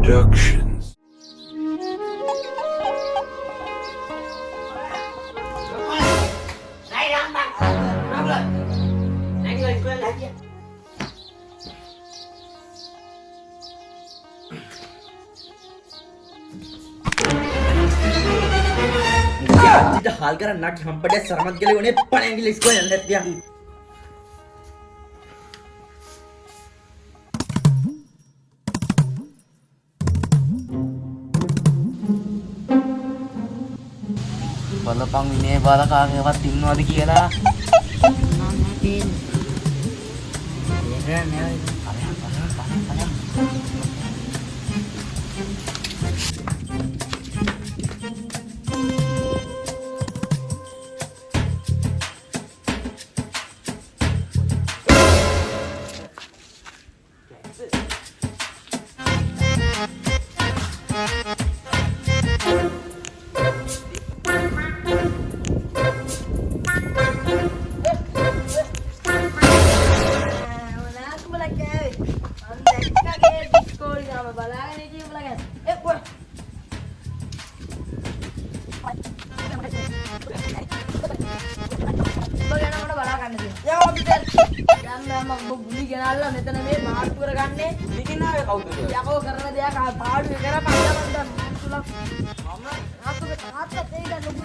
Productions. आजीचा हाल करा ना झंपट्या सरमत गेले उन्हें पढ़ेंगे इसको अंदर दिया බලපං විනේ බාලකාගේවත් ඉන්නවද කියලා මෙතන මේ මාර්තු කරගන්නේ ඉතින් ආවේ කවුද යකෝ කරන දෙයක් පාඩු එකර පන්දමන්ද තුලක් මම ආතුගේ තාත්තා දෙයිද නුඹ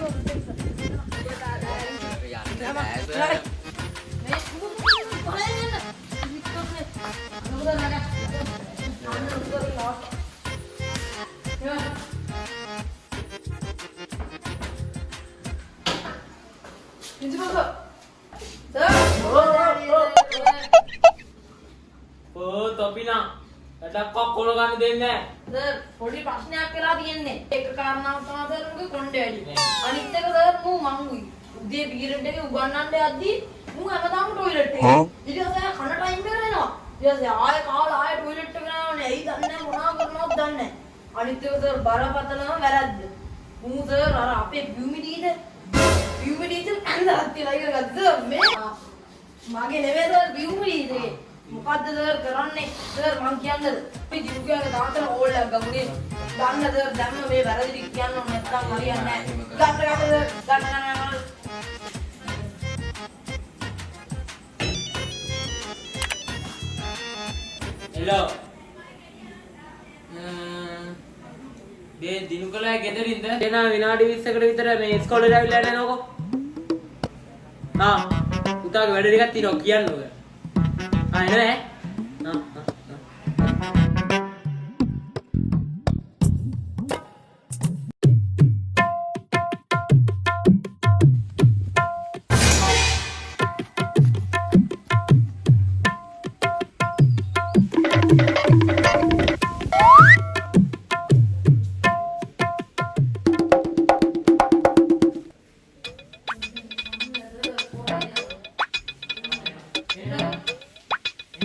තොපිනා වැඩක් කොල ගන්න දෙන්නේ සර් පොඩි ප්‍රශ්නයක් වෙලා තියෙන්නේ එක කාරණාවක් තමයි සර් උගේ කොණ්ඩේ වැඩි අනිත් එක සර් මූ මංගුයි උදේ පීරියඩ් එකේ උගන්නන්න යද්දි මූ හැමදාම ටොයිලට් එකේ ඊට පස්සේ කන ටයිම් එක වෙනවා ඊට පස්සේ ආයෙ කාලා ආයෙ ටොයිලට් එකට යනවානේ ඇයි දන්නේ මොනවා කරනවද දන්නේ අනිත් එක සර් බරපතලම වැරද්ද මූ සර් අර අපේ බියුමිඩීට ඇඳලා තියලා ඉගෙන ගත්තා මේ මගේ නෙවෙයි සර් බියුමිඩීට මොකද්ද සර් කරන්නේ සර් මං කියන්නේ අපි ජීවිතයේ දාතන ඕල් එකක් ගමුනේ ගන්න සර් දැම්ම මේ වැරදි ටික කියන්න ඕනේ නැත්නම් හරියන්නේ නැහැ ගන්න හෙලෝ මේ දිනුකලා ගෙදරින්ද එන විනාඩි 20කට විතර මේ ඉස්කෝලේ ආවිල්ලා යනකො පුතාගේ වැඩ ටිකක් තියෙනවා කියන්න ඕක එනේ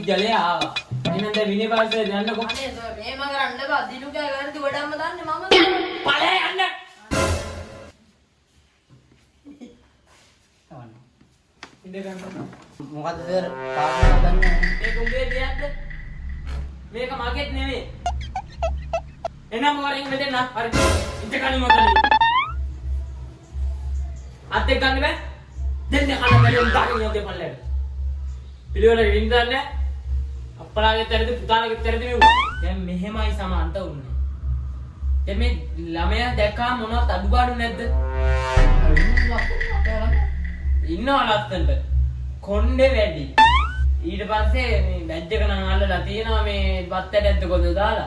ජලය ආවා. එහෙනම් දැන් විනය පාසලට යන්නකො. අනේ සර් මේම කරන්න බෑ. දිනුකෑ වැරදි වඩාම දන්නේ මම. ඵලය යන්න. ඉඳ ගන්න. මොකද්ද සර් කාරණා දන්නේ මේක උඹේ දෙයක්ද? මේක මගේත් නෙවෙයි. එනම වරින් මෙතන හරි. ඉඳ කලින් මොකද? අත් එක්ක ගන්න බෑ. දෙන්න කන්න බැරි උන් දාගෙන යන්නේ පල්ලයට. පිළිවෙල රින් දාන්නේ. අප්පලාගේ තරද පුතාලගේ තරද මෙව්වා. දැන් මෙහෙමයි සමාන්ත උන්නේ. දැන් මේ ළමයා දැක්කා මොනවත් අඩුපාඩු නැද්ද? ඉන්නවා ලස්සනට. කොණ්ඩේ වැඩි. ඊට පස්සේ මේ බැජ් එක නම් අල්ලලා තියෙනවා මේ බත්තට ඇද්ද කොද දාලා.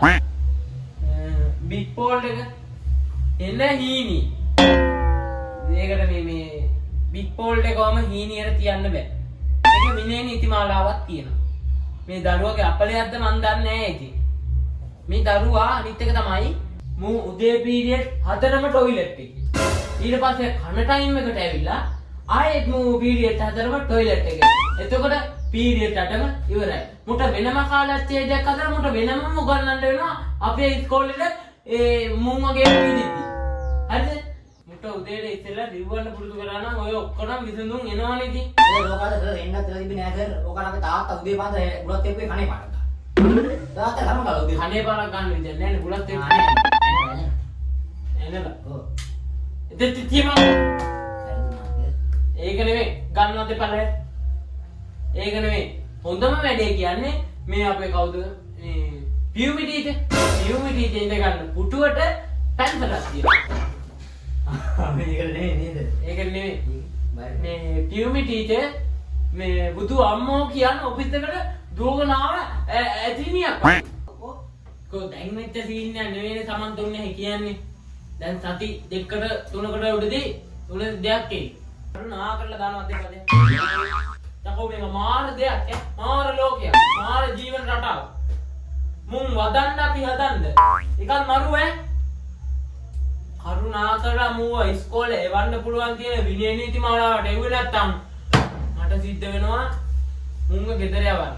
බිග් පෝල් එක එන්න හීනි. මේකට මේ බිග් පෝල් එකවම හීනියට තියන්න බෑ. ඒක විනය නීතිමාලාවක් තියෙනවා. මේ දරුවගේ අපලයක්ද මන් දන්නේ නැහැ ඉතින්. මේ දරුවා අනිත් එක තමයි මූ උදේ පීරියඩ් 4ම ටොයිලට් එකේ. ඊට පස්සේ කන ටයිම් එකට ඇවිල්ලා ආයෙත් මූ පීරියඩ් 4ම ටොයිලට් එකේ. එතකොට පීරියඩ් 8ම ඉවරයි. මුට වෙනම කාලච්ඡේදයක් අතර මුට වෙනම උගන්වන්න වෙනවා අපේ ඉස්කෝලේට මුන් වගේ පීරියඩ්. හරිද? මුට උදේට ඉස්සෙල්ලා දිව්වන්න පුරුදු කරා නම් ඔය ඔක්කොම විසඳුම් එනවනේ ඉතින්. සර් ඔකාට සර් එන්නත් තිබුණේ නැහැ සර්. ඔකාට අපේ තාත්තා උදේ පාන්දර බුලත් එක්කේ කණේ පාටක්. තාත්තා ළම කලොත් කනේ පාරක් ගන්න විදියක් නැහැ නේ බුලත් එක්ක එන්නද ඔව් දෙත් තියම ඒක නෙමෙයි ගන්නවද බලය ඒක නෙමෙයි හොඳම වැඩේ කියන්නේ මේ අපේ කවුද මේ පියුමිටි ඉඳ ගන්න පුටුවට පැන්සලක් තියෙනවා මේක නේ නේද ඒක නෙමෙයි මේ පියුමිටි මේ බුදු අම්මෝ කියන ඔෆිස් එකට දුවගෙන ආව ඇතිනියක් කො දැන් මෙච්ච සීන් එක නෙවෙයි සමන් දුන්නේ කියන්නේ දැන් සති දෙකකට තුනකට උඩදී තුන දෙයක් එයි අර නා කරලා දානවා දෙපදේ තකෝ මේක මාර දෙයක් මාර ලෝකයක් මාර ජීවන රටාව මුන් වදන්න අපි හදන්න එකක් මරු කරුණාකරලා මුව ඉස්කෝලේ එවන්න පුළුවන් කියන විනය නීති මාලාවට එව්වේ නැත්තම් මට සිද්ධ වෙනවා මුන්ව ගෙදර යවන්න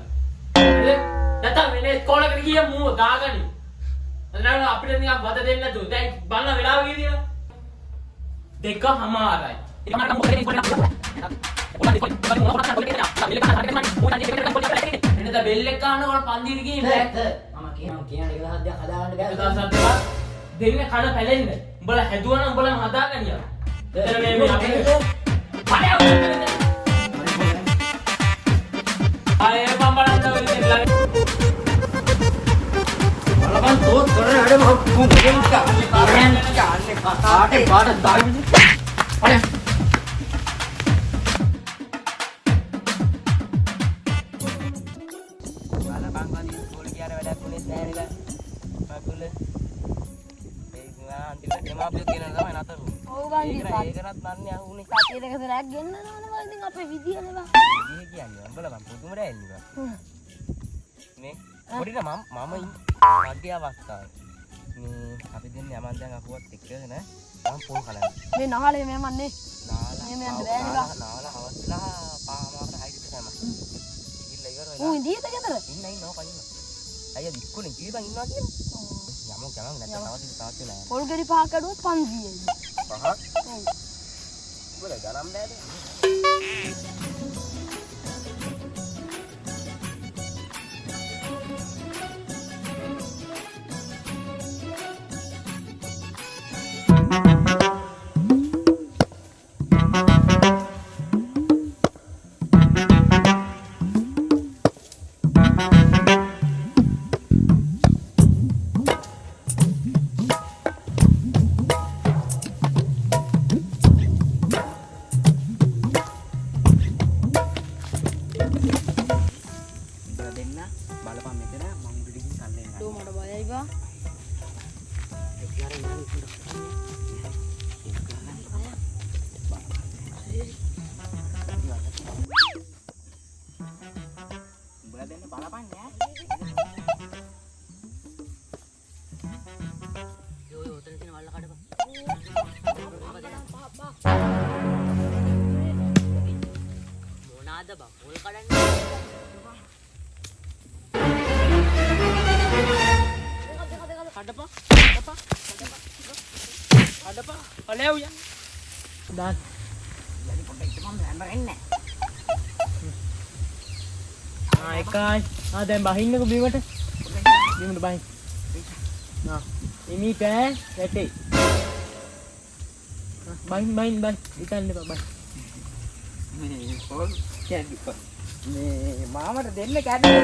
නැත්තම් වෙන ඉස්කෝලේකට ගිය මුව දාගනි නැත්නම් අපිට නිකන් වද දෙන්න නැතුව දැන් බලන වෙලාව කීයද දෙකමාරයි එන්නද බෙල් එක ගන්නකොට පන්දිරි ගිහින් මම කියන එක හදයක් හදාගන්න බෑ දවසක් දෙක දෙන්න කන පැලෙන්න උඹලා හැදුවනම් උඹලම හදාගනියා එතන මේ අපේ ආයේ මම බලන්න ඕනේ බලපන් තෝත් කරන වැඩ මම මුගෙන් කාන්නේ කාටේ පාට දාන්නේ අනේ ඒකනත් නන්නේ අහුනේ සතිය දෙක සරයක් ගෙන්න ඕනේ ඉතින් අපේ විදියනේ ඉතින් කියන්නේ උඹලා මම පුදුම රැල්ලි මේ පොඩිට මම මගේ අවස්ථාව මේ අපි දෙන්නේ යමන් දැන් අපුවත් එක්කගෙන මම පොල් කලනවා මේ නහලේ මෙමන්නේ නාලා මේ යන්න බෑ නේද නාලා අවස්ලා පාමාකට හයිට තමයි ඉල්ල ඉවර ඌ ඉඳීද ගෙදර ඉන්නව කලින් අයියා ඉස්කෝලේ ජීවිතන් ඉන්නවා කියන්නේ යමු නැත්නම් තවත් වෙලා පොල් ගෙඩි පහක් අඩුවත් 500යි පහක් ඔව් වල ගණන් බෑද දැන් බහින්නකෝ බීමට බහින්න ඉනි පෑ වැටේ බහින්න ඉතින් බා මේ පොල් කියන්නේ මේ මාමට දෙන්න කැඩේ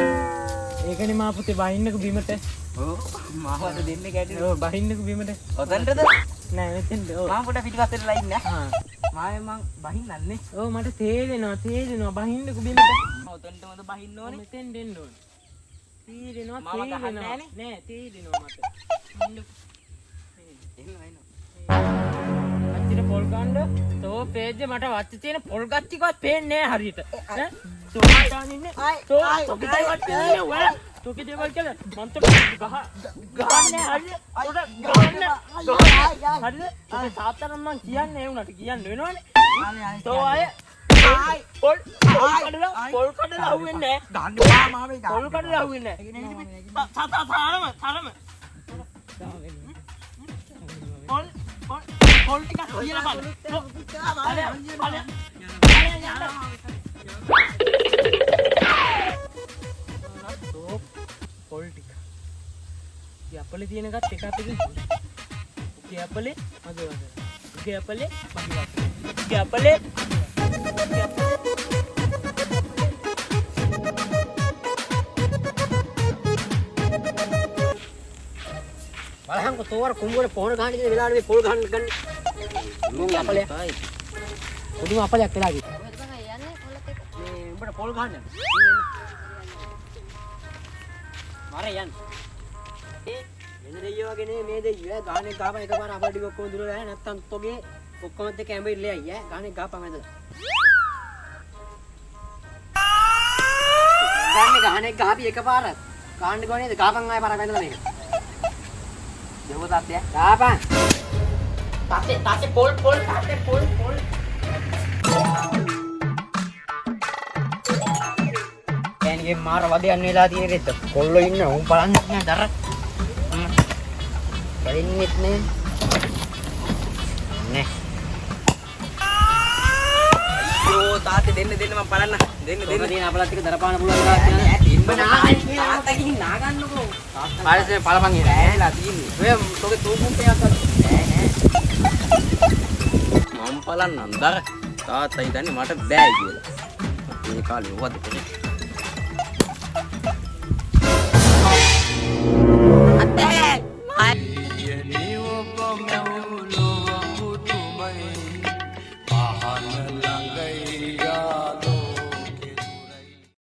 ඒකනේ මා පුතේ බහින්නකෝ බීමට ඔව් මාමට දෙන්න කැඩේ ඔව් බහින්නකෝ බීමට ඔතනටද නෑ මෙතෙන්ද ඔව් මාම පොඩ පිටිපස්සට ඉන්න මාමේ මං බහින්නන්නේ ඔව් මට තේරෙනවා බහින්නකෝ බීමට ඔතනටමද බහින්න ඕනේ මෙතෙන් දෙන්න ඕනේ තේරෙනවා මාම ගහන්නේ නෑනේ නෑ තේරෙනවා මට එන්න අච්චර පොල් ගන්න තෝ පේජ් මට වච්ච තියෙන පොල් ගච්චිකවත් පේන්නේ නෑ හරියට ඈ තෝමාටාන් ඉන්නේ තෝගේ දේවල් කියන්නේ ඔයා තෝගේ දේවල් කියලා මන්ට ගහන්නේ හරියට ගහන්නේ හරියට ඔය තාත්තට මම කියන්නේ ඒ උනට කියන්න වෙනවනේ තෝ අය පොල් කඩලා අහුවෙන්නේ නෑ ගන්න බා මාමේ ගන්න පොල් කඩලා අහුවෙන්නේ නෑ තරම පොල් ටිකක් කියලා බලන්න උගේ අපලේ තියෙන එකත් එක අපේ උගේ අපලේ මගේ වද උගේ අපලේ මගේ වද උගේ අපලේ බලහන්කො තෝර කුඹුරේ පොහොන ගහන්න ඉන්න වෙලාවට මේ පොල් ගහන්න ගන්න. මේ අපලේ. උඩුම අපලයක් වෙලා ගිහින්. ඔය තමයි යන්නේ කොල්ලත් එක්ක. මේ උඹට පොල් ගහන්න. මාරේ යන්න. වෙන දෙයියෝ වගේ නේ මේ දෙයියෝ. ගහන්නේ ගහපන් එකපාර අපල ටික ඔක්කොම දුර වෙලා නැත්තම් තෝගේ ඔක්කොම දෙක ඇඹිරිලා යයි ඈ. ගහන්නේ ගහපන් මැද. ගහන්නේ ගහපි එකපාරක්. ගහන්න ගෝනේ ගහපන් ආයෙ පාරක් වැඳලා මේක. දෙව තාත්තේ ගහපන්. තාත්තේ පොල් තාත්තේ පොල්. කෑනිගේ මාර වදයන් වෙලා තියෙන දෙත් කොල්ලෝ ඉන්න උන් බලන්නෙත් නෑ දර. බලන්නෙත් නෑ. නේ. අයියෝ තාත්තේ දෙන්න මම බලන්න දෙන්න තියෙන අපලත් ටික දරපාන පුළුවන් වෙලා තියෙනවා. තාත්තා ගිහින් නාගන්නකෝ පාරේ පළපන් ඉන්නේ. ඇයිලා තියෙන්නේ ඔය තෝගේ තෝකුම්පයක් අත. මම බලන්නම් දර තාත්තා හිතන්නේ මට බෑ කියලා මේ කාලේ වද